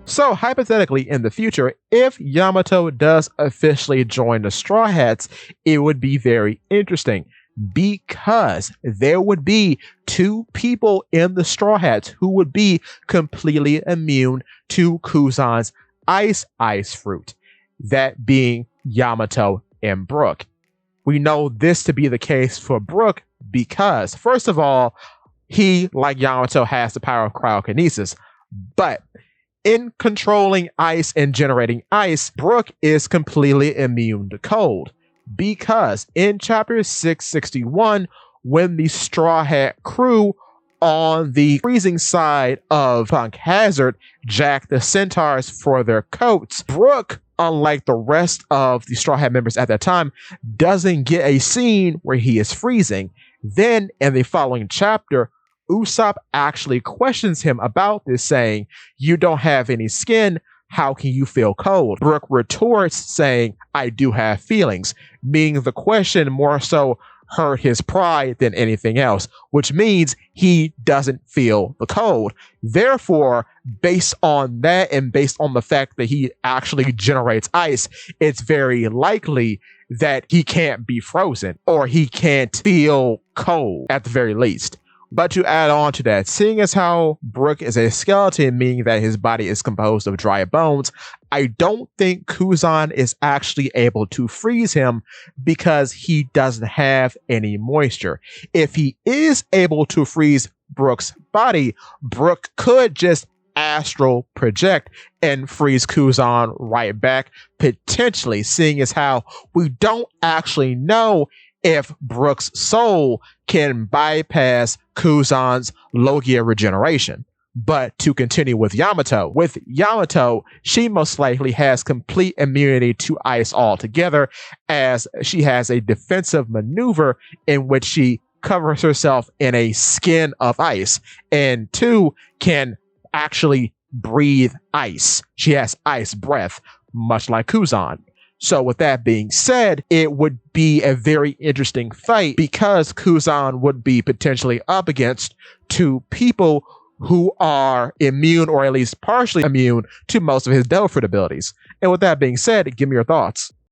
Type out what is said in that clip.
So, hypothetically, in the future, if Yamato does officially join the Straw Hats, it would be very interesting because there would be two people in the Straw Hats who would be completely immune to Kuzan's ice fruit, that being Yamato and Brook. We know this to be the case for Brook because, first of all, he, like Yamato, has the power of cryokinesis, but in controlling ice and generating ice, Brook is completely immune to cold because in chapter 661, when the Straw Hat crew on the freezing side of Punk Hazard jacked the centaurs for their coats, Brook, unlike the rest of the Straw Hat members at that time, doesn't get a scene where he is freezing. Then, in the following chapter, Usopp actually questions him about this, saying, "You don't have any skin, how can you feel cold?" Brook retorts saying, "I do have feelings," meaning the question more so hurt his pride than anything else, which means he doesn't feel the cold. Therefore, based on that and based on the fact that he actually generates ice, it's very likely that he can't be frozen or he can't feel cold at the very least. But to add on to that, seeing as how Brook is a skeleton, meaning that his body is composed of dry bones, I don't think Kuzan is actually able to freeze him because he doesn't have any moisture. If he is able to freeze Brook's body, Brook could just astral project and freeze Kuzan right back, potentially, seeing as how we don't actually know if Brook's soul can bypass Kuzan's Logia regeneration. But to continue with Yamato, she most likely has complete immunity to ice altogether, as she has a defensive maneuver in which she covers herself in a skin of ice, and two, can actually breathe ice. She has ice breath, much like Kuzan. So with that being said, it would be a very interesting fight because Kuzan would be potentially up against two people who are immune or at least partially immune to most of his Devil Fruit abilities. And with that being said, give me your thoughts.